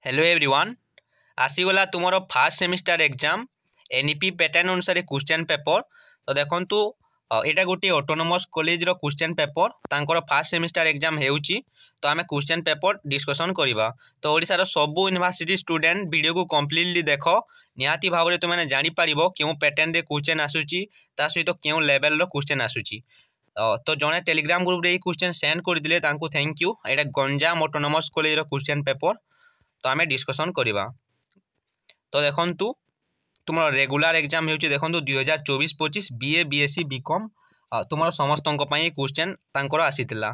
Hello everyone आसीगला तुमर first semester exam NEP pattern अनुसार क्वेश्चन पेपर तो देखंतु एटा गोटे ऑटोनोमस कॉलेज रो क्वेश्चन पेपर तांकर फास्ट सेमिस्टर एग्जाम हेउची तो आमे क्वेश्चन पेपर डिस्कशन करिबा। तो ओडिसा रो सबु यूनिवर्सिटी स्टूडेंट वीडियो को कंप्लीटली देखो निहाती भाबरे तुम माने जानि पारिबो केउ पैटर्न रे क्वेश्चन आसुची ता सहित केउ लेवल रो क्वेश्चन आसुची। तो जने टेलीग्राम ग्रुप रे क्वेश्चन सेंड कर दिले तांको thank you. Etah Ganjam autonomous college रो क्वेश्चन पेपर तो आम डिस्कसन करवा। तो देखु तुम रेगुलर एग्जाम हो देखो 2024-25 बीए बीएससी बीकॉम तुम समस्त क्वेश्चन तांकर आसीथिला।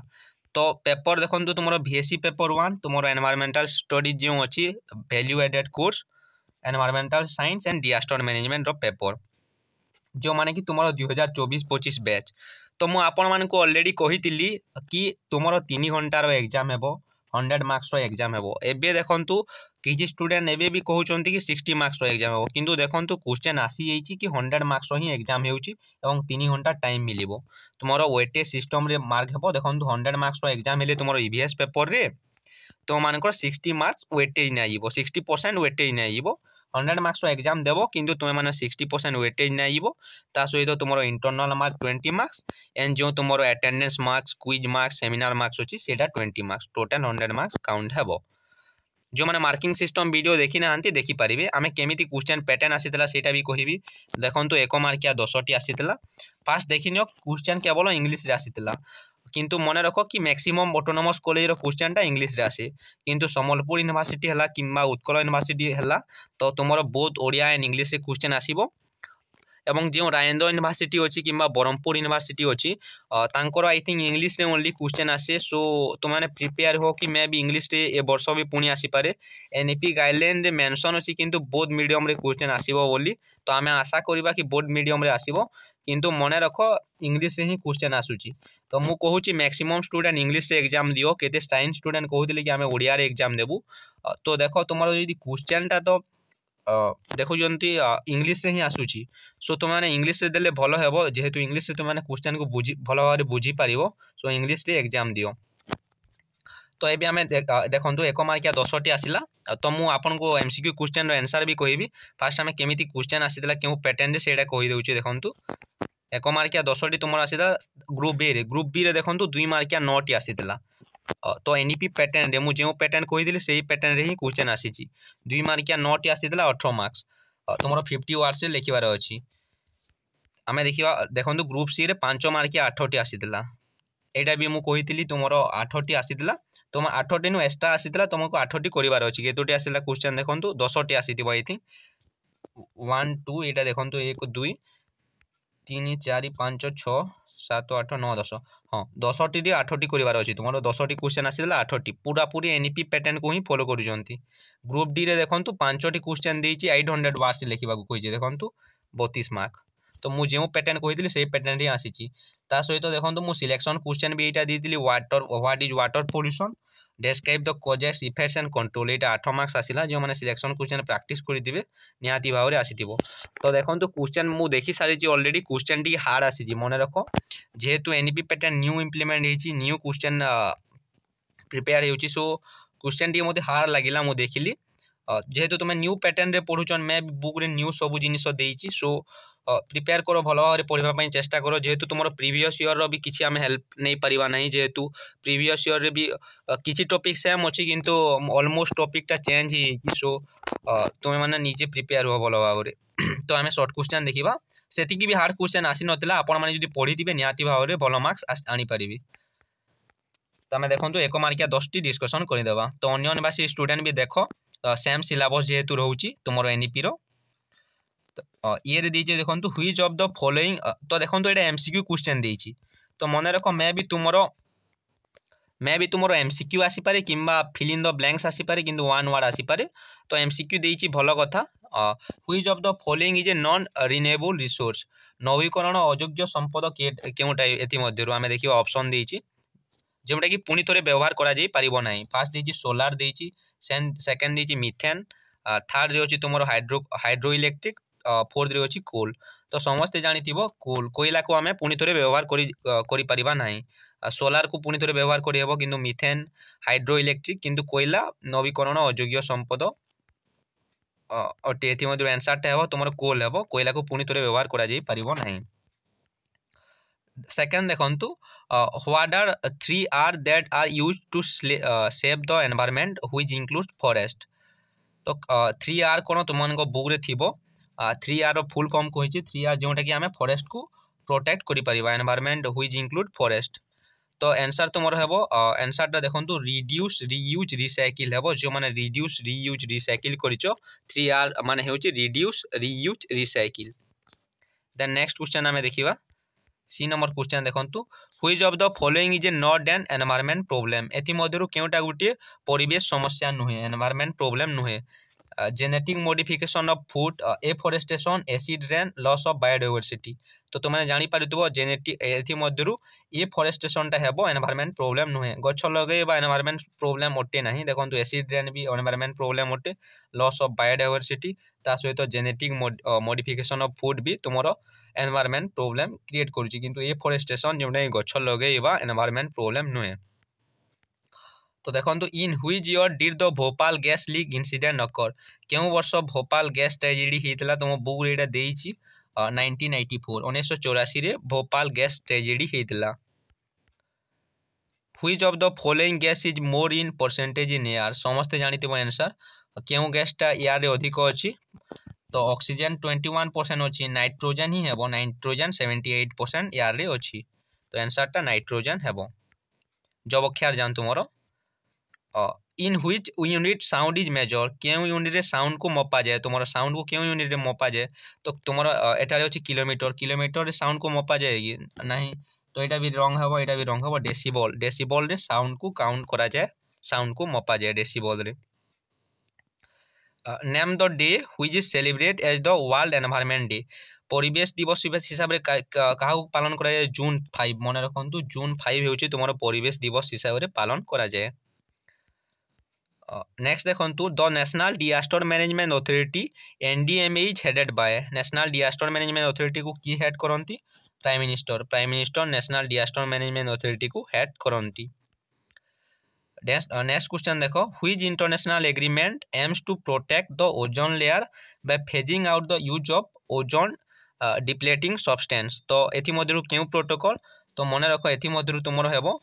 तो पेपर देखो तुम बीएससी पेपर 1 तुम एनवायरमेंटल स्टडीज जो अच्छी value added course environmental science and disaster management रो पेपर जो माने कि तुम 2024-25 बैच। तो मुझे आपण मानक ऑलरेडी कही कि तुम 3 घंटार एग्जाम हेबो 100 मार्क्स एग्जाम हेबो। एबे देखंतु किछि स्टूडेंट एबे भी कहउचंती कि 60 मार्क्स एग्जाम हेबो किंतु देखंतु क्वेश्चन आसी जाइछि कि 100 मार्क्स ही एग्जाम हेउछि एवं 3 घंटा टाइम मिलिबो। तुमरो वेटेज सिस्टम रे मार्क हेबो देखंतु 100 मार्क्स एग्जाम हेले तुमरो ईवीएस पेपर रे तो मानकर 60 मार्क्स वेटेज नै आइबो 60% वेटेज नै आइबो। 100 मार्क्स एग्जाम देवो किंतु तुम माने 60% वेटेज नै आइबो। ता सहित तुमरो इंटरनल मार्क 20 मार्क्स एंड जो तुमरो attendance marks quiz marks seminar marks अछि सेटा 20 मार्क्स टोटल 100 मार्क्स काउंट हेबो। जो मैंने मार्किंग सिस्टम वीडियो देखी ना देखी पारे आम केमी क्वेश्चन पैटर्न आसीला सेटा भी कहबी। देखो 1 मार्किया 10टी आसीला। फास्ट देखि नियो क्वेश्चन केवल इंग्लिश रे आसीला किंतु मन रख कि मैक्सिमम ऑटोनोमस कॉलेज रो क्वेश्चन टा इंग्लिश रे आसे किंतु सम्बलपुर यूनिवर्सिटी हला किंबा उत्कल यूनिवर्सिटी हला तो तुमरो बहुत ओडिया एंड इंग्लिश रे क्वेश्चन आसीबो। एवं जो राजेंद्र यूनिवर्सिटी अच्छी कि ब्रह्मपुर यूनिवर्सिटी अच्छी तांकर आई थिंक इंग्लिश रे ओनली क्वेश्चन आसे। सो तुमने प्रिपेयर हो कि मैं भी इंग्लिश रे ए वर्ष भी पुणी आसीपारे। एनईपी गाइडलाइन रे मेंशन अच्छी किंतु बोथ मीडियम रे क्वेश्चन आसीबो बोली तो आमे आशा करबा कि बोथ मीडियम रे आसीबो किंतु मने रख इंग्लिश रे ही क्वेश्चन आसुची। तो मु कहूची मैक्सिमम स्टूडेंट इंग्लिश रे एग्जाम दियो केते साइंस स्टूडेंट कहउतिले कि आमे ओडिया रे एग्जाम देबू। तो देखो तुमरो यदि क्वेश्चन टा तो देखो इंग्लिश रे ही आसुची सो तुम मैंने इंग्लिश रे देले भलो हेबो जेहेतु इंग्लिश रे तुम मैंने क्वेश्चन को बुझी भलो भाव बुझी पारिबो। सो इंग्लिश रे एग्जाम दियो। तो एबे हमें देखंतु 1 मार्किया 10टी आसिला। तो मु आपन को एमसीक्यू क्वेश्चन रो आंसर भी कहबी। फास्ट हमें केमिति क्वेश्चन आसीला केउ पैटर्न रे सेडा कहि देउची। देखंतु 1 मार्किया 10टी तुमर आसीला ग्रुप बी रे देखंतु 2 मार्किया 9टी आसीला। तो एनईपी पैटर्न रे मु जो पैटर्न कही से पैटर्न रे ही क्वेश्चन आसी 2 मार्किया 9टी आसीला 18 मार्क्स तुम 50 वर्ड्स लिखबार अच्छी। आम देखा देखो ग्रुप सी रे 5 मार्किया 8टी आसीला। एटा भी मु कही तुम 8टी आसीला तुम 8टी नु एक्स्ट्रा आसीला तुमको 8टी करिवार अछि। केतोटी आसीला क्वेश्चन देखंतु 10टी आसीथिबो आई थिंक 1 2 एटा देखंतु 1 2 3 4 5 6 7 8 9 10 हाँ 10टी 8टी करिवार अछि। तुम 10टी क्वेश्चन आसीला 8टी पूरा पूरी एनईपी पैटर्न को ही फॉलो करूछंती। ग्रुप डी रे देखंतु 5टी क्वेश्चन देइछि 800 वर्ड्स लिखिबा को कहिजे देखंतु 32 मार्क। तो मु जो पैटर्न कहितली से पैटर्न रे आसीछि। ता सहित देखंतु मु सिलेक्शन क्वेश्चन भी एटा देइतली water what is water pollution describe the causes effects and control एटा 8 मार्क्स आसीला। जो माने सिलेक्शन क्वेश्चन प्रैक्टिस करिदिबे निहाती भाव रे आसीथिबो। तो देखंतु क्वेश्चन मु देखि सारी छी ऑलरेडी क्वेश्चन टी हार्ड आसीछि मने रखो जेहेतु एनईपी पैटर्न न्यू इंप्लीमेंट हेछि न्यू क्वेश्चन प्रिपेयर हेउछि। सो क्वेश्चन टी मते हार्ड लागिला मु देखिली जेहेतु तुम न्यू पैटर्न रे पढुचन मैं बुक रे न्यू सब जिनिस देइछि। सो प्रिपेयर करो भलो भाव पढ़ा पई चेष्टा करो जेहेतु तुम प्रीवियस ईयर रो भी किछि आमे हेल्प नहीं परिबा नहीं जेहेतु प्रीवियस ईयर रे भी किछि टॉपिक सेम अछि किंतु ऑलमोस्ट टॉपिक टा चेंज ही कि। सो तुम माने निजे प्रिपेयर हो भलो भाव रे। तो आमे शॉर्ट क्वेश्चन देखिबा सेति की भी हार्ड क्वेश्चन आसी नथिला आपण माने जदी पढी दिबे निहाती भाव रे भलो मार्क्स आनी परिबे। तो आमे देखंतु 1 मार्किया 10टी डिस्कशन करि देबा। तो अन्य यूनिवर्सिटी स्टूडेंट भी देखो सेम सिलेबस जेहेतु रहउची तुमरो एनईपी रो ये रे दीजिए देखंतु व्हिच ऑफ द फॉलोइंग। तो देखंतु एटा एमसीक्यू क्वेश्चन देइची तो मने रखो मैं भी तुमरो एमसीक्यू आसी पारे किंबा फिल इन द ब्लैंक्स आसी पारे किंतु वन वर्ड आसी पारे। तो एमसीक्यू देइची भलो कथा which of the following is a non renewable resource नवीकरण अयोग्य संपद केउटा एथि मध्यरु आमे देखिबा ऑप्शन देइची जेमटा कि पुनी थोरे व्यवहार करा जाई परिबो नाही। फर्स्ट देइची सोलार देइची सेकंड देइची मिथेन थर्ड रे अछि तुमरो हाइड्रो इलेक्ट्रिक फोर्थ रे अछि कोल। तो समस्ते जानिथिबो कोयला को आमे पुनी थोरे व्यवहार करि परिबा नाही। सोलार को पुनी थोरे व्यवहार करि हेबो किंतु मिथेन हाइड्रो इलेक्ट्रिक किंतु कोयला नवीकरण अयोग्य संपद अटे। एथि मध्य आंसर टा हेबो तुमर कोल हेबो। कोयला को पुनी थोरे व्यवहार करा जाई परिबो नाही। सेकंड देखंतु what are 3 R that are used to save the environment which includes forest. तो 3 आर कोन तुमन को बुक रे थिबो। 3 आर रो फुल फॉर्म कहिछि 3 आर जोटा कि हमें फॉरेस्ट को प्रोटेक्ट करि परिबा एनवायरनमेंट व्हिच इंक्लूड फॉरेस्ट। तो आंसर तुमर हेबो आंसर टा देखंतु रिड्यूस रीयूज रिसाइकिल हेबो। जो माने रिड्यूस रीयूज रिसाइकिल करिचो 3 आर माने हेउछि reduce reuse recycle. Then next question हमें देखिबा सी नंबर क्वेश्चन देखंतु which of the following is not an environment problem. एथि मध्यरु केउटा गुटी परिवेश समस्या नुहे एनवायरनमेंट प्रॉब्लम नुहे। Genetic modification of food afforestation acid rain loss of biodiversity. तो तुमने जानि पारुथबो जेनेटिक एथि मध्यरु एफोरेस्टेशन टा हेबो एनवायरनमेंट प्रॉब्लम नुहे। गछ लगेबा एनवायरनमेंट प्रॉब्लम ओटे नाही। देखंतु एसिड रेन भी एनवायरनमेंट प्रॉब्लम ओटे। लॉस ऑफ बायोडायवर्सिटी ता सहित जेनेटिक मॉडिफिकेशन ऑफ फूड भी तुमरो एनवायरनमेंट प्रॉब्लम क्रिएट करूची किंतु एफोरेस्टेशन जोने गछ लगेबा एनवायरनमेंट प्रॉब्लम नुहे। तो देखंतु in which year did the Bhopal gas leak incident occur. केउ वर्ष भोपाल गैस ट्रेजेडी हेतला तुम बुक रे एटा देइची 1984 1984 रे भोपाल गैस ट्रेजेडी हेतला। Which of the following gas is more in percentage in air. समस्त जानिथिबो आंसर केउ गैस टा एयर रे अधिक अछि। तो ऑक्सीजन 21% अछि। नाइट्रोजन ही हेबो। नाइट्रोजन 78% एयर रे अछि। तो आंसर टा नाइट्रोजन हेबो। जब अक्षर जान तुमरो in which unit sound is measure. केउ यूनिट रे साउंड को मपा जाए। तुमरो साउंड को केउ यूनिट रे मपा जाए। तो तुमरो एटारे अछि किलोमीटर। किलोमीटर रे साउंड को मपा जाए नाही। तो एटा भी रॉन्ग हेबो। एटा भी रॉन्ग हेबो। डेसिबल डेसिबल रे साउंड को काउंट करा जाए। साउंड को मपा जाए डेसिबल रे। Name the day which is celebrate as the world environment day. परिवेश दिवस हिसाब रे काहा पालन करा जाए जून 5 मन रखंतु जून 5 हेउची तुमरो परिवेश दिवस हिसाब रे पालन करा जाए। नेक्स्ट देखंतु the National Disaster management Authority NDMA is headed by. National Disaster management Authority को की हेड करंती prime minister. Prime minister National Disaster management Authority को हेड करंती। नेक्स्ट क्वेश्चन देखो which international agreement aims to protect the ozone layer by phasing out the use of ozone depleting substance. तो एथि मध्यरु केउ protocol. तो मने रखो एथि मध्यरु तुमरो हेबो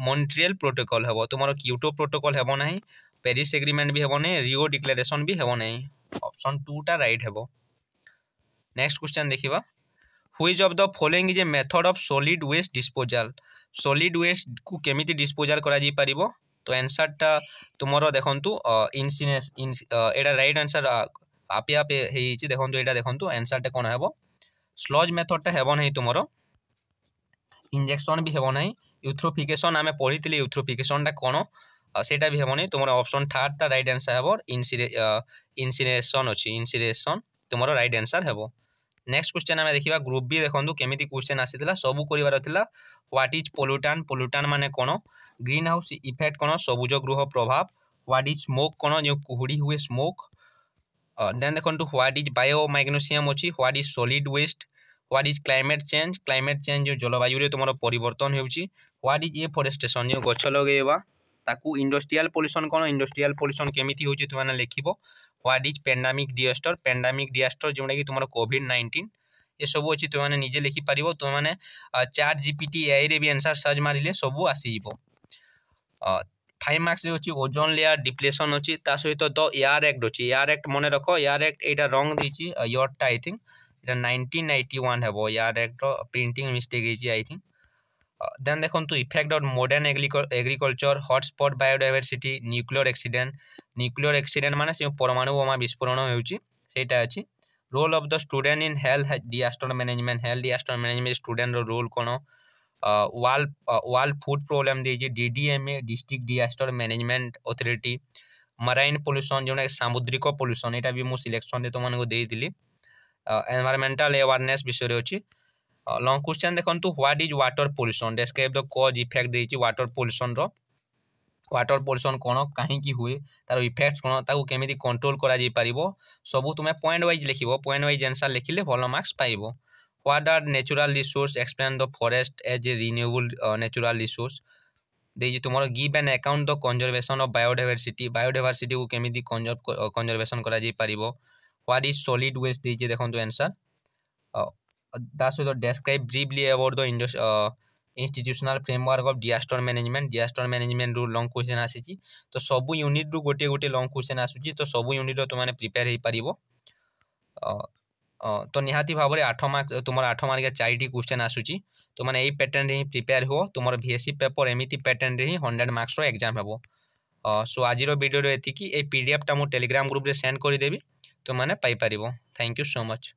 मॉन्ट्रियल प्रोटोकॉल हेबो। तुमरो क्योटो प्रोटोकॉल हेबो नाही। पेरिस एग्रीमेंट भी हेबो नाही। रियो डिक्लेरेशन भी हेबो नाही। ऑप्शन 2 टा राइट हेबो। नेक्स्ट क्वेश्चन देखिबा which of the following is a method of solid waste disposal. Solid waste को केमिति डिस्पोजल करा जी परिबो। तो आंसर टा तुमरो देखंतु इनसिनेस एटा राइट आंसर आपे आपे हेइची। देखंतु एटा देखंतु आंसर टा कोन हेबो स्लज मेथड टा हेबो नाही। तुमरो इंजेक्शन भी हेबो नाही। यूथ्रोफिकेशन आमे पढितले यूथ्रोफिकेशन टा कोन सेटा भी हेबो नाही। तुमरो ऑप्शन 3 टा राइट आंसर हेबो इंसिनेशन अछि। इंसिनेशन तुमरो राइट आंसर हेबो। नेक्स्ट क्वेश्चन हमें देखिबा ग्रुप बी देखंतु केमिति क्वेश्चन आसीतला सबु करिवार थिला। What is pollutant. पोल्यूटन माने कोन ग्रीन हाउस इफेक्ट कोन सबुज गृह प्रभाव। व्हाट इज स्मोक कोन जो कुहुडी हुए स्मोक। देन देखंतु व्हाट इज बायोमैग्नीशियम अछि। What is solid waste. What is climate change. Climate change जो जलवायु रे तुमरो परिवर्तन हेउची। व्हाट इज एफोरेस्टेशन जो गछ लगेबा ताकू। इंडस्ट्रियल पोल्यूशन कोन इंडस्ट्रियल पोल्यूशन केमिति होची तुमाने लिखिबो। What is pandemic disaster. Pandemic disaster जोडा कि तुमरो कोविड-19 ये सब अछि तुमाने निजे लिखि परिबो। तुमाने चैट जीपीटी एआई रे भी आंसर सर्च मारिले सब आसीबो। 5 मार्क्स रे अछि ओजोन लेयर डिप्लेशन अछि ता सहित द एयर एक्ट अछि। एयर एक्ट मने रखो एयर एक्ट एटा रॉन्ग दिछि ईयर टा आई थिंक एटा 1991 हेबो। एयर एक्ट प्रिंटिंग मिस्टेक हिछि आई थिंक। देन देखंतु effect of modern agriculture hotspot biodiversity nuclear accident. Nuclear accident माने से परमाणु बोमा विस्फोरण हेउची सेटा अछि। Role of the student in health disaster management. Health disaster management student रो रोल कोन वर्ल्ड फूड प्रॉब्लम देछि DDMA district disaster management authority. Marine pollution जोना सामुद्रिक पोल्यूशन एटा भी मु सिलेक्शन दे तुमन को देइतिली। एनवायरमेंटल अवेयरनेस विषय रे अछि। लॉन्ग क्वेश्चन देखंतु what is water pollution. Describe the cause effect देछि वाटर पोल्यूशन रो। वाटर पोल्यूशन कौन कहीं हुए तार इफेक्ट्स कौन ताकू केमिति कंट्रोल करा जाई परिबो सबू तुमे पॉइंट वाइज लिखिबो पॉइंट वाइज आंसर लिखिले भल मार्क्स पाइबो। What are natural resource explain the forest as a renewable natural resource देजी तुमरो give an account the conservation of biodiversity को केमिति कंजर्वेशन करा जाई परिबो। व्हाट इज सॉलिड वेस्ट देजी देखंतु आंसर दास सहित describe briefly about the institutional framework of disaster management रू लॉन्ग क्वेश्चन आसी तो सबू यूनिट रू गोटे गोटे लॉन्ग क्वेश्चन आसूची तो सबू यूनिट रो तुमने प्रिपेयर हो पारिबो। तो निहाती भाव में 8 मार्क तुम 8 मार्क 4टी क्वेश्चन आसूची तो मैंने यही पैटर्न रे प्रिपेयर हो तुम VSC पेपर एमती पैटर्न रे 100 मार्क्स एग्जाम हेबो। सो आज वीडियो एतिकी ए PDF टा मु टेलीग्राम ग्रुप रे सेंड कर देबी तो मैंने पाई परिबो। Thank you so much.